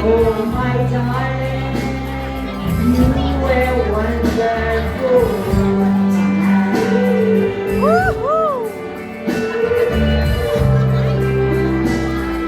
Oh my darling, you were wonderful tonight. Woohoo!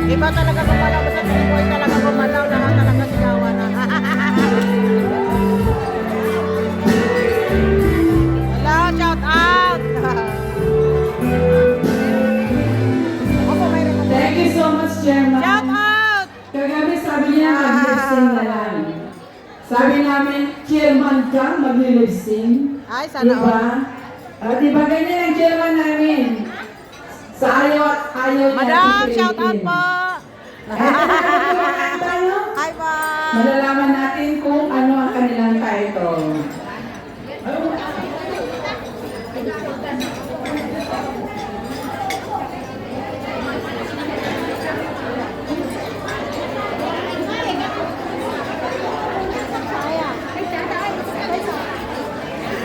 Iba talaga gumalaw. Basta Playboy talaga gumalaw. Lahat talaga sigawan na. Hello, shout out! Opo, mayroon ako. Thank you so much, Chairman. Shout out! Kagabi sabi niya, mag-lip-sing na lang. Sabi namin, Chairman ka, mag-lip-sing. Ay, sana Diba? Diba ganyan ang Chairman namin? Sa ayaw at ayaw niya. Madam, shout out po! Tayo, Hi, po! malalaman natin kung ano ang kanilang title.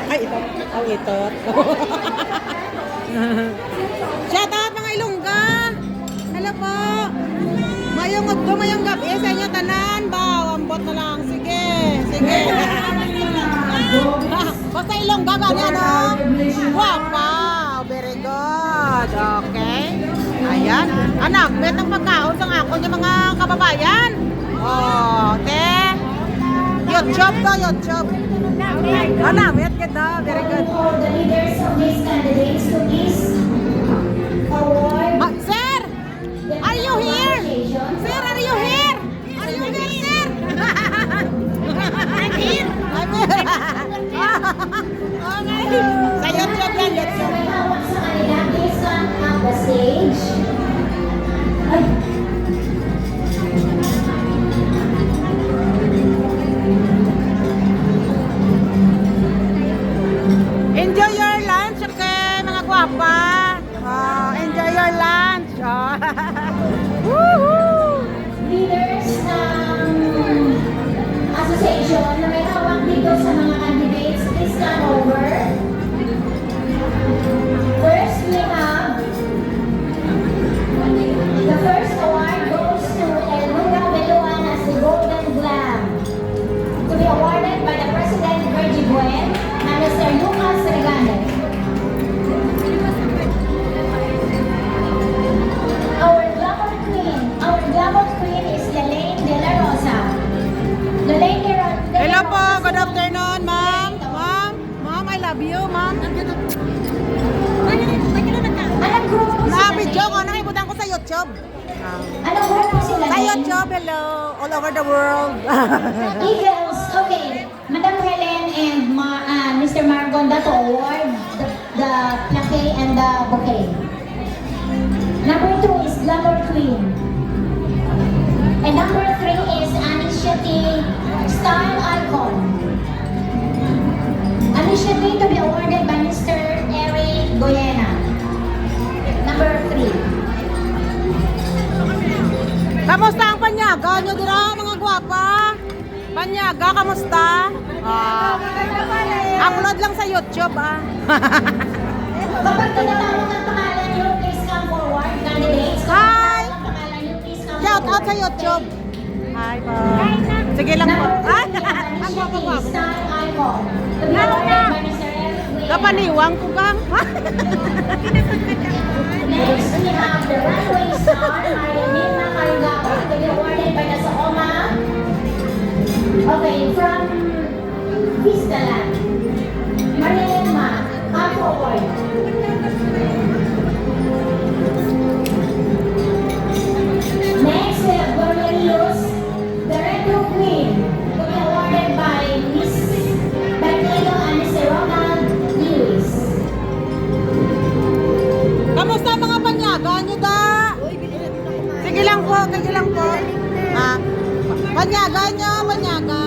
Ay, ito. Ang ito. Shout out mga Ilongga! Hello po! Mayong udto, mayong gabi sa inyo tanan. Baw, ambot na lang. Sige, sige. Basta Ilongga gani ano? Wow, very good. Okay. Ayan. Anak, bet ng pagkaon sa ako niya mga kababayan. Oh, te. YouTube to, YouTube. Anak, bet kita. Very good. All the leaders of these candidates to this award. Sir! Are you here? Sir, are you here? Are you here, sir? I'm here. I'm here. Okay. Sa YouTube yan, YouTube. May hawak sa kanila, please come up the stage. Ay. Enjoy your lunch, okay, mga guwapa. Oh, enjoy your lunch. Oh. Woohoo! Leaders ng association na may hawak dito sa mga candidates, please come over. First, we have the first award goes to Elnura Beluan as the Golden Glam to be awarded by the President Virgie Buen and Mr. Lucas Reganes. Our glamour queen is Lelaine De La Rosa. Lelaine De La Rosa. Hello po, good afternoon, ma'am. Ma'am, I love you, ma'am. Anong grupo po Na sila? video ko, nakibutan ko sa YouTube. Anong grupo po sila? Sa YouTube, hello, all over the world. Eagles. Okay. Madam Helen and Mr. Margonda to award the plaque and the bouquet. Number 2 is Glamour Queen. And number 3 is Anishati Style Icon. Anishati to be awarded by Mr. Eric Goyena. Number 3. Kamusta ang panyaga nyo dira, mga guwapa? Panyaga, kamusta? Upload lang sa YouTube, ah. Kapag tinatawag ang pangalan niyo, please come forward. Candidates, Hi! kapag tinatawag ang pangalan niyo, please come Shout out forward. sa YouTube. Hi po. Sige lang po. Ay, ang guwapa-guwapa. Star Icon. To be awarded by Mr. Eric Guillen. Kapaniwang ko kang. Next, we have the runway star, Marilyn Macarigao, to be awarded by the Saoma. Okay, from Vistaland. Marilyn Ma, come forward. Next, we have Gloria Rios, the Red Blue Queen, to be awarded by Miss Bernardo and Mr. Ronald Lewis. Kamusta mga panyaga nyo da? Sige lang po, sige lang po. Panyaga nyo, panyaga.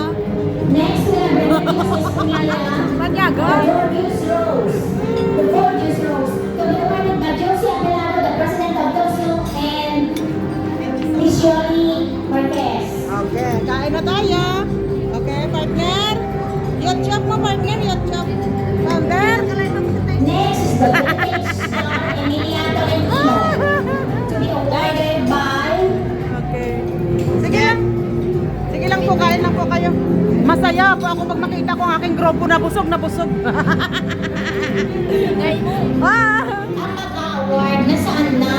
Next, we have Bernice Escamilla, Panyaga. the Gorgeous Rose. The Gorgeous Rose, to be awarded by Josie Abelardo, the President of Tosu, and Miss Yoli Marquez. Okay, kain na tayo. Okay, partner. YouTube mo, partner, YouTube. Partner. Next is the Vintage Star Emilia Tolentino, to be awarded by Okay. Sige lang. Natutuwa po ako pag makita ko ang aking grupo na busog na busog. Ah! Ang mag-award, nasaan na?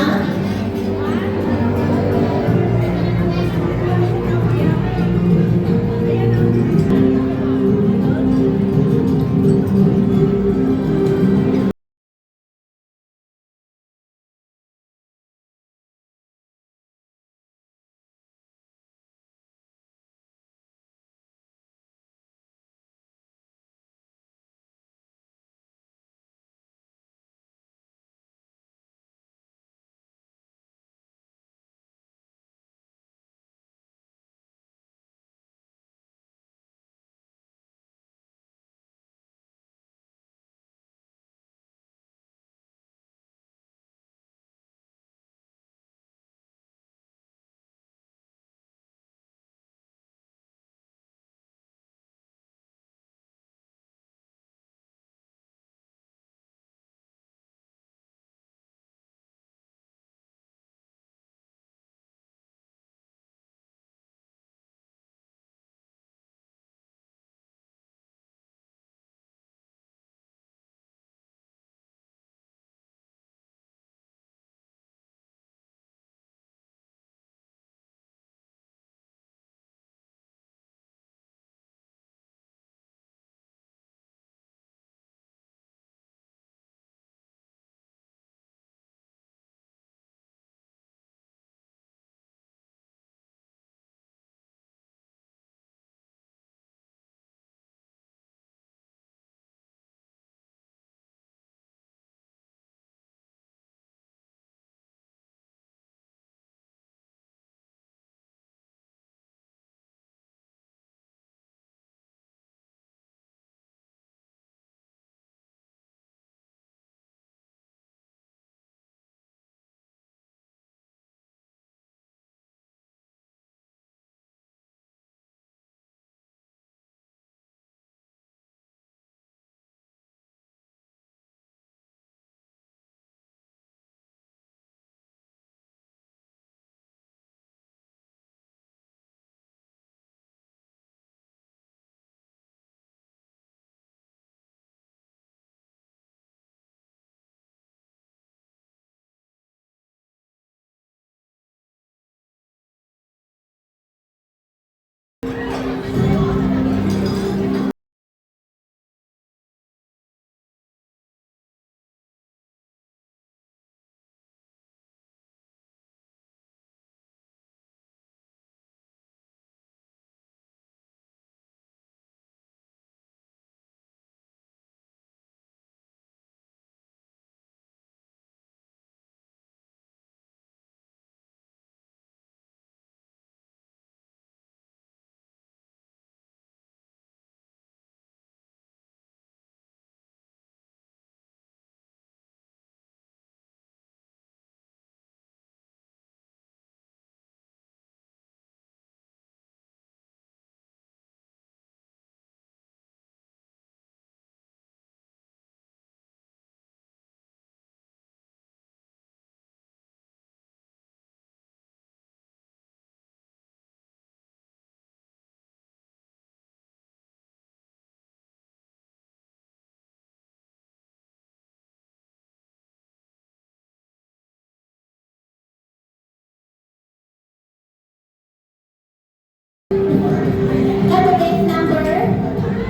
Candidate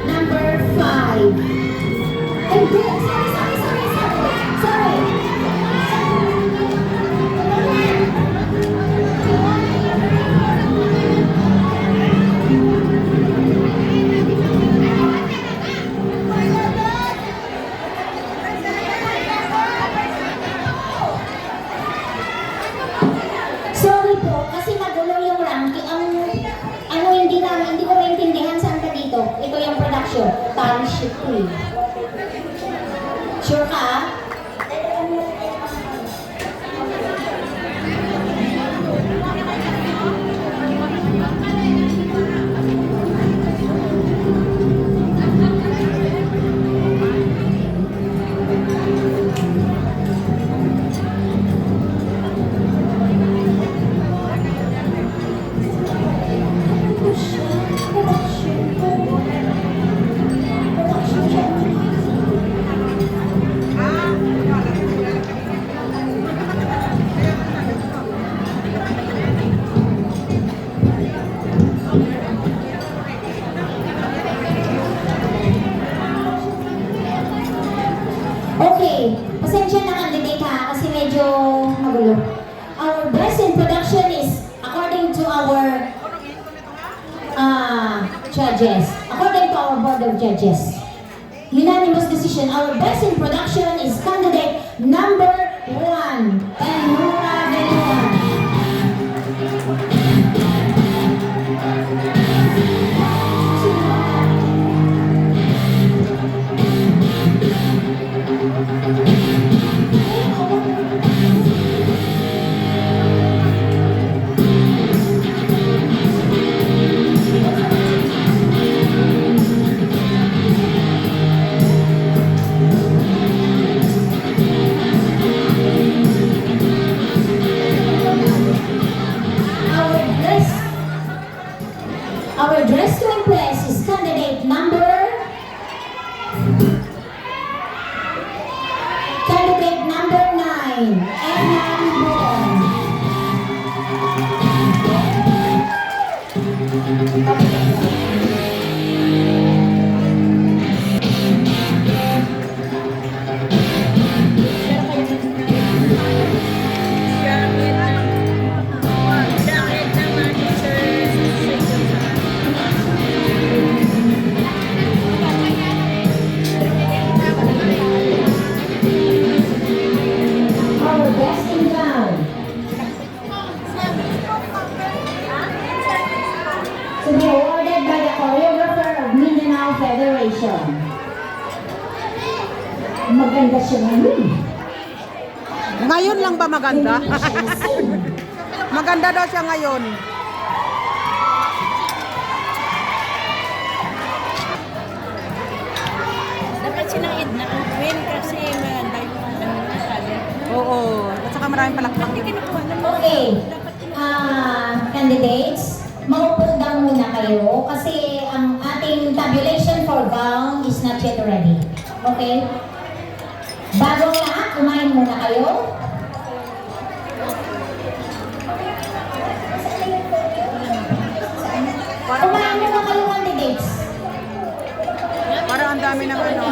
number 5. Ay, di. Sorry. Sorry po, kasi magulo yung ranking. Ano, hindi ko maintindihan saan ka dito. Ito yung production. Tally sheet ko eh. Sure ka? Production. judges. According to our board of judges, unanimous decision, our best in production is candidate number 1, Tenura Belian. Our dress to impress is candidate number 9, Enan Bon. Our best in gown to be awarded by the choreographer of Mindanao Federation. Maganda siya ngayon. Ngayon lang ba maganda? Maganda daw siya ngayon. Dapat silang Edna ang win kasi maganda yung nakali. Oo. At saka maraming palakpak. Hindi kinukuha na mo. Okay, candidates, maupo daw muna kayo kasi ang ating tabulation for gown is not yet ready. Okay? Bagong lahat, kumain muna kayo. Kumain muna kayo, candidates. Parang ang dami ng ano,